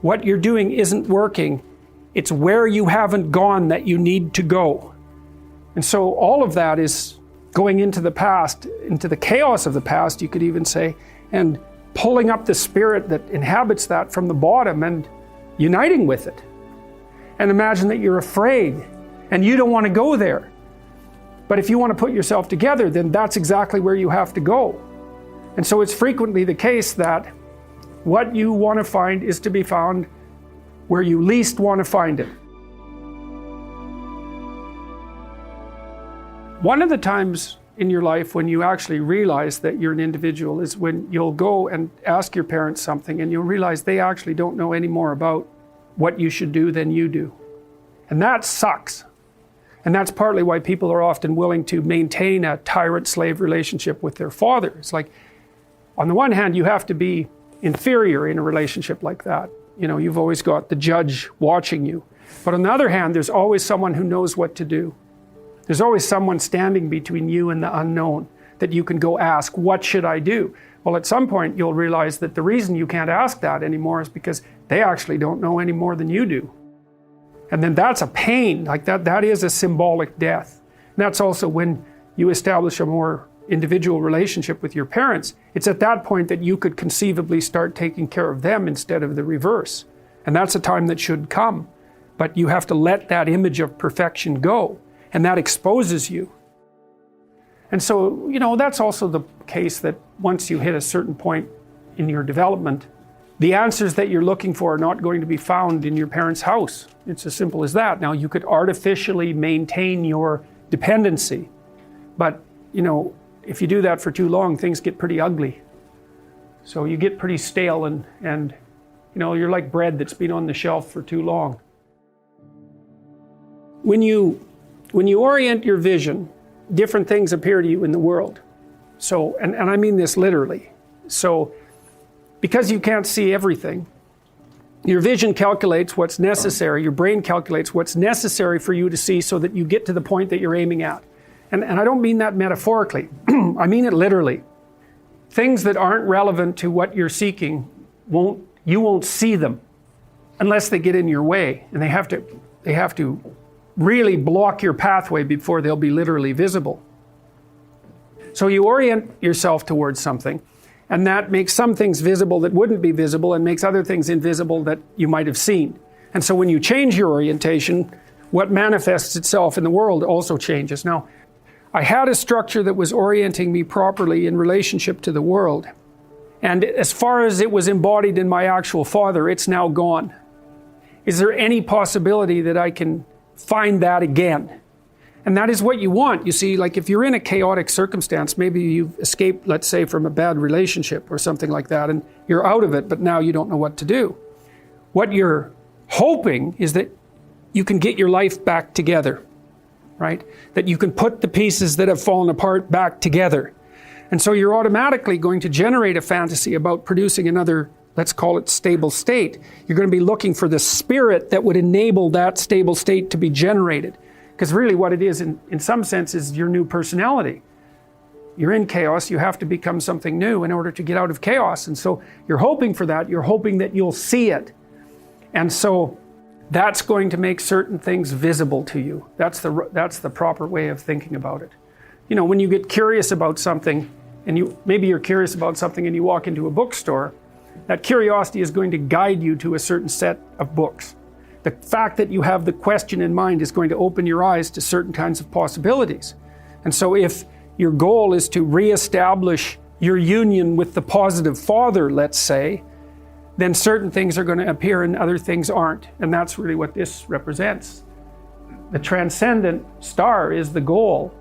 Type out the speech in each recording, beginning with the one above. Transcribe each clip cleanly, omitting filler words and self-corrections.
what you're doing isn't working. It's where you haven't gone that you need to go. And so all of that is going into the past, into the chaos of the past, you could even say, and pulling up the spirit that inhabits that from the bottom and uniting with it. And imagine that you're afraid and you don't want to go there. But if you want to put yourself together, then that's exactly where you have to go. And so it's frequently the case that what you want to find is to be found where you least want to find it. One of the times in your life when you actually realize that you're an individual is when you'll go and ask your parents something and you'll realize they actually don't know any more about what you should do than you do. And that sucks. And that's partly why people are often willing to maintain a tyrant-slave relationship with their father. It's like, on the one hand, you have to be inferior in a relationship like that. You know, you've always got the judge watching you. But on the other hand, there's always someone who knows what to do. There's always someone standing between you and the unknown that you can go ask, what should I do? Well, at some point, you'll realize that the reason you can't ask that anymore is because they actually don't know any more than you do. And then that's a pain, like that is a symbolic death. And that's also when you establish a more individual relationship with your parents. It's at that point that you could conceivably start taking care of them instead of the reverse. And that's a time that should come. But you have to let that image of perfection go. And that exposes you. And so, you know, that's also the case that once you hit a certain point in your development, the answers that you're looking for are not going to be found in your parents' house. It's as simple as that. Now, you could artificially maintain your dependency, but, you know, if you do that for too long, things get pretty ugly. So you get pretty stale and you know, you're like bread that's been on the shelf for too long. When you orient your vision, different things appear to you in the world. So, and I mean this literally. So, because you can't see everything, your vision calculates what's necessary, your brain calculates what's necessary for you to see so that you get to the point that you're aiming at. And I don't mean that metaphorically, I mean it literally. Things that aren't relevant to what you're seeking, you won't see them unless they get in your way. And they have to really block your pathway before they'll be literally visible. So you orient yourself towards something, and that makes some things visible that wouldn't be visible and makes other things invisible that you might have seen. And so when you change your orientation, what manifests itself in the world also changes. Now, I had a structure that was orienting me properly in relationship to the world. And as far as it was embodied in my actual father, it's now gone. Is there any possibility that I can find that again? And that is what you want. You see, like if you're in a chaotic circumstance, maybe you've escaped, let's say, from a bad relationship or something like that, and you're out of it, but now you don't know what to do. What you're hoping is that you can get your life back together, right? That you can put the pieces that have fallen apart back together. And so you're automatically going to generate a fantasy about producing another, let's call it stable state. You're going to be looking for the spirit that would enable that stable state to be generated. Because really what it is, in some sense, is your new personality. You're in chaos, you have to become something new in order to get out of chaos. And so you're hoping for that, you're hoping that you'll see it. And so that's going to make certain things visible to you. That's the proper way of thinking about it. You know, when you get curious about something, and maybe you're curious about something and you walk into a bookstore, that curiosity is going to guide you to a certain set of books. The fact that you have the question in mind is going to open your eyes to certain kinds of possibilities. And so if your goal is to reestablish your union with the positive father, let's say, then certain things are going to appear and other things aren't. And that's really what this represents. The transcendent star is the goal.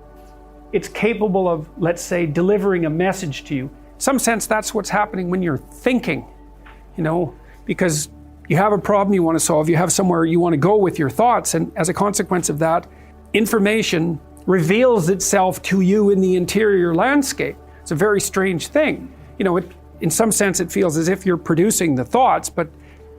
It's capable of, let's say, delivering a message to you. In some sense, that's what's happening when you're thinking, you know, because you have a problem you want to solve, you have somewhere you want to go with your thoughts, and as a consequence of that, information reveals itself to you in the interior landscape. It's a very strange thing. You know, in some sense it feels as if you're producing the thoughts, but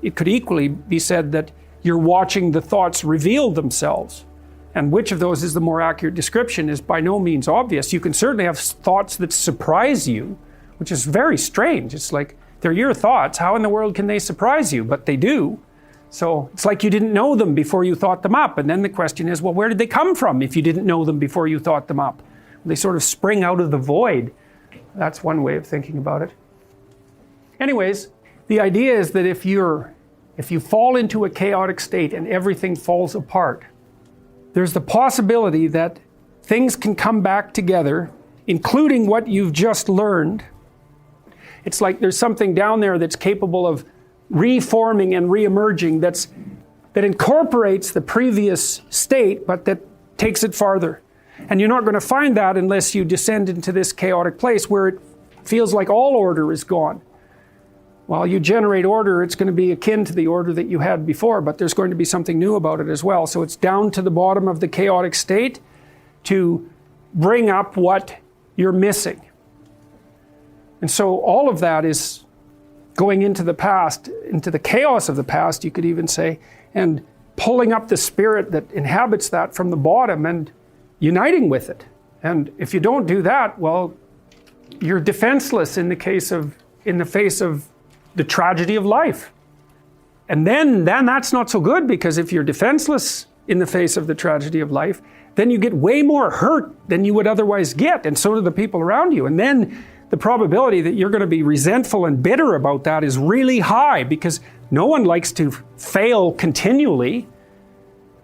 it could equally be said that you're watching the thoughts reveal themselves. And which of those is the more accurate description is by no means obvious. You can certainly have thoughts that surprise you, which is very strange. It's like They're your thoughts. How in the world can they surprise you? But they do. So it's like you didn't know them before you thought them up. And then the question is, well, where did they come from if you didn't know them before you thought them up? They sort of spring out of the void. That's one way of thinking about it. Anyways, the idea is that if you fall into a chaotic state and everything falls apart, there's the possibility that things can come back together, including what you've just learned. It's like there's something down there that's capable of reforming and reemerging that incorporates the previous state, but that takes it farther. And you're not going to find that unless you descend into this chaotic place where it feels like all order is gone. While you generate order, it's going to be akin to the order that you had before, but there's going to be something new about it as well. So it's down to the bottom of the chaotic state to bring up what you're missing. And so all of that is going into the past, into the chaos of the past, you could even say, and pulling up the spirit that inhabits that from the bottom and uniting with it. And if you don't do that, well, you're defenseless in the face of the tragedy of life. And then that's not so good, because if you're defenseless in the face of the tragedy of life, then you get way more hurt than you would otherwise get, and so do the people around you. And then the probability that you're going to be resentful and bitter about that is really high, because no one likes to fail continually.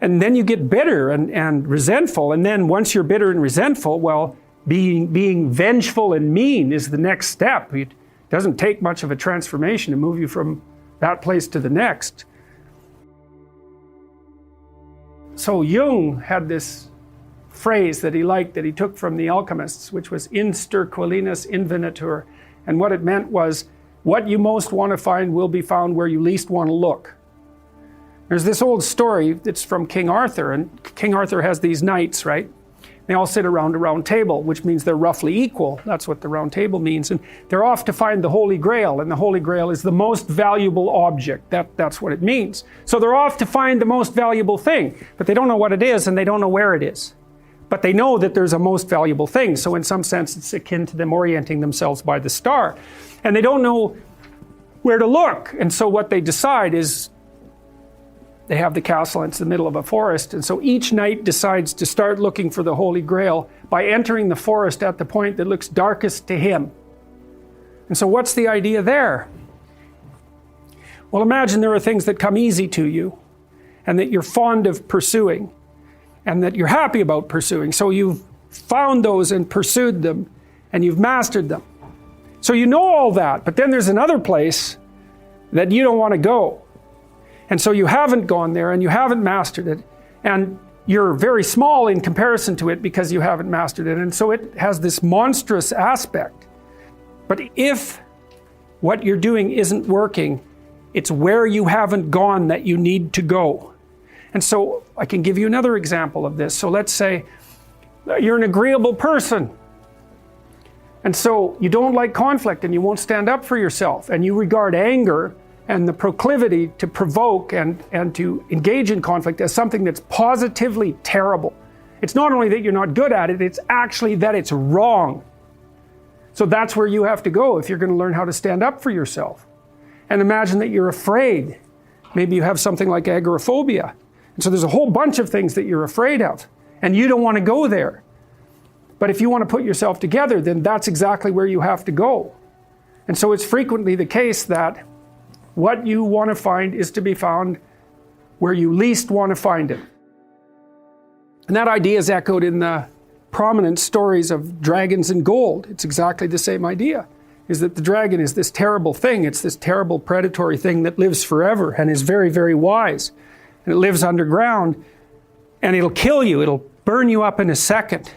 And then you get bitter and resentful. And then once you're bitter and resentful, well, being vengeful and mean is the next step. It doesn't take much of a transformation to move you from that place to the next. So Jung had this phrase that he liked, that he took from the alchemists, which was in sterquilinis invenitur. And what it meant was, what you most want to find will be found where you least want to look. There's this old story that's from King Arthur, and King Arthur has these knights, right? They all sit around a round table, which means they're roughly equal. That's what the round table means. And they're off to find the Holy Grail, and the Holy Grail is the most valuable object. That's what it means. So they're off to find the most valuable thing, but they don't know what it is, and they don't know where it is. But they know that there's a most valuable thing, so in some sense it's akin to them orienting themselves by the star. And they don't know where to look, and so what they decide is, they have the castle, and it's the middle of a forest, and so each knight decides to start looking for the Holy Grail by entering the forest at the point that looks darkest to him. And so what's the idea there? Well, imagine there are things that come easy to you, and that you're fond of pursuing, and that you're happy about pursuing. So you've found those and pursued them, and you've mastered them. So you know all that, but then there's another place that you don't want to go. And so you haven't gone there, and you haven't mastered it, and you're very small in comparison to it because you haven't mastered it, and so it has this monstrous aspect. But if what you're doing isn't working, it's where you haven't gone that you need to go. And so I can give you another example of this. So let's say you're an agreeable person, and so you don't like conflict, and you won't stand up for yourself, and you regard anger and the proclivity to provoke and to engage in conflict as something that's positively terrible. It's not only that you're not good at it, it's actually that it's wrong. So that's where you have to go if you're going to learn how to stand up for yourself. And imagine that you're afraid. Maybe you have something like agoraphobia. And so there's a whole bunch of things that you're afraid of, and you don't want to go there. But if you want to put yourself together, then that's exactly where you have to go. And so it's frequently the case that what you want to find is to be found where you least want to find it. And that idea is echoed in the prominent stories of dragons and gold. It's exactly the same idea, is that the dragon is this terrible thing. It's this terrible predatory thing that lives forever and is very, very wise. And it lives underground, and it'll kill you. It'll burn you up in a second.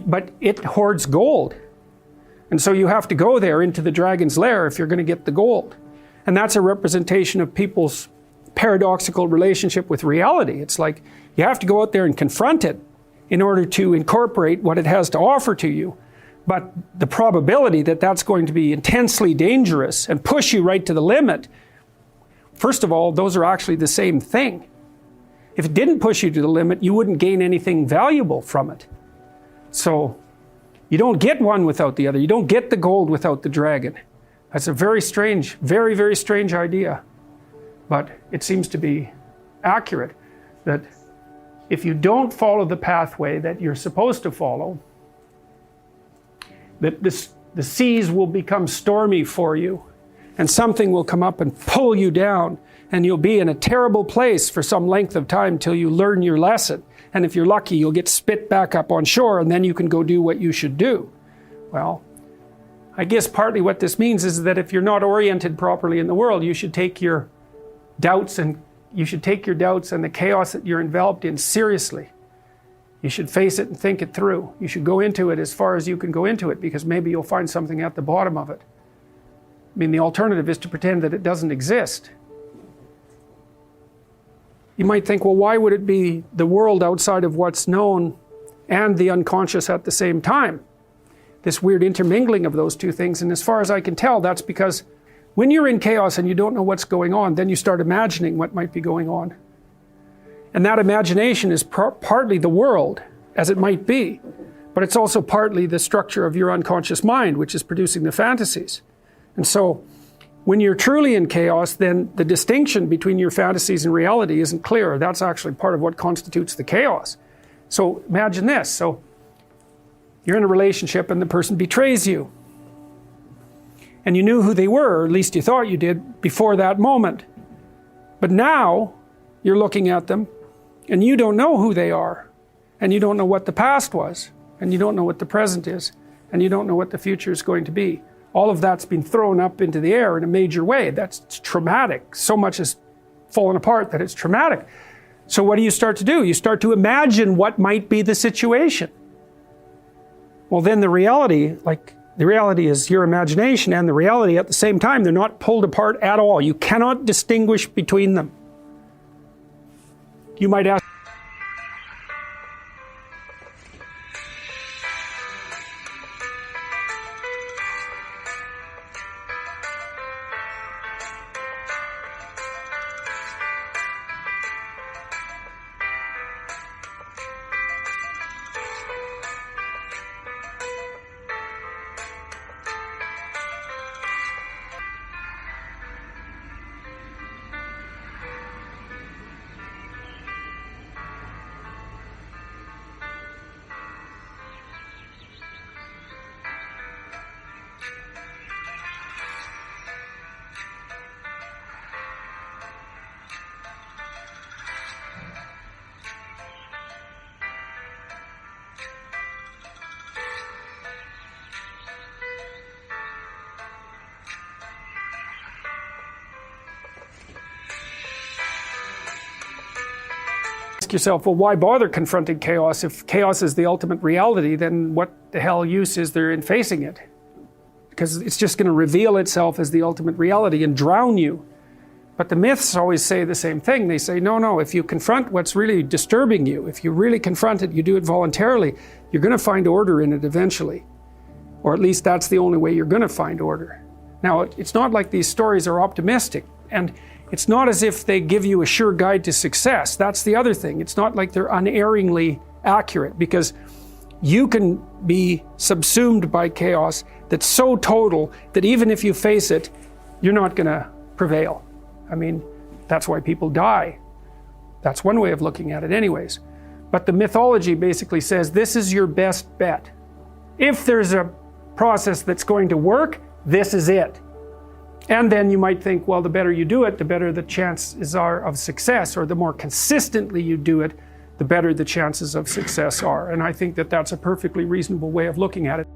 but it hoards gold. And so you have to go there into the dragon's lair if you're going to get the gold. And that's a representation of people's paradoxical relationship with reality. It's like you have to go out there and confront it in order to incorporate what it has to offer to you. But the probability that that's going to be intensely dangerous and push you right to the limit, first of all, those are actually the same thing. If it didn't push you to the limit, you wouldn't gain anything valuable from it. So you don't get one without the other. You don't get the gold without the dragon. That's a very strange, very, very strange idea. But it seems to be accurate that if you don't follow the pathway that you're supposed to follow, that the seas will become stormy for you, and something will come up and pull you down, and you'll be in a terrible place for some length of time till you learn your lesson. And if you're lucky, you'll get spit back up on shore, and then you can go do what you should do. Well, I guess partly what this means is that if you're not oriented properly in the world, you should take your doubts and the chaos that you're enveloped in seriously. You should face it and think it through. You should go into it as far as you can go into it, because maybe you'll find something at the bottom of it. I mean, the alternative is to pretend that it doesn't exist. You might think, well, why would it be the world outside of what's known and the unconscious at the same time? This weird intermingling of those two things. And as far as I can tell, that's because when you're in chaos and you don't know what's going on, then you start imagining what might be going on. And that imagination is partly the world, as it might be, but it's also partly the structure of your unconscious mind, which is producing the fantasies. And so when you're truly in chaos, then the distinction between your fantasies and reality isn't clear. That's actually part of what constitutes the chaos. So imagine this. So you're in a relationship and the person betrays you. And you knew who they were, or at least you thought you did, before that moment. But now you're looking at them and you don't know who they are. And you don't know what the past was. And you don't know what the present is. And you don't know what the future is going to be. All of that's been thrown up into the air in a major way. That's traumatic. So much has fallen apart that it's traumatic. So what do you start to do? You start to imagine what might be the situation. Well, then the reality is your imagination and the reality at the same time. They're not pulled apart at all. You cannot distinguish between them. You might ask, ask yourself, well, why bother confronting chaos? If chaos is the ultimate reality, then what the hell use is there in facing it? Because it's just going to reveal itself as the ultimate reality and drown you. But the myths always say the same thing. They say, no, if you confront what's really disturbing you, if you really confront it, you do it voluntarily, you're going to find order in it eventually. Or at least that's the only way you're going to find order. Now, it's not like these stories are optimistic. And it's not as if they give you a sure guide to success. That's the other thing. It's not like they're unerringly accurate, because you can be subsumed by chaos that's so total that even if you face it, you're not going to prevail. I mean, that's why people die. That's one way of looking at it anyways. But the mythology basically says this is your best bet. If there's a process that's going to work, this is it. And then you might think, well, the better you do it, the better the chances are of success, or the more consistently you do it, the better the chances of success are. And I think that that's a perfectly reasonable way of looking at it.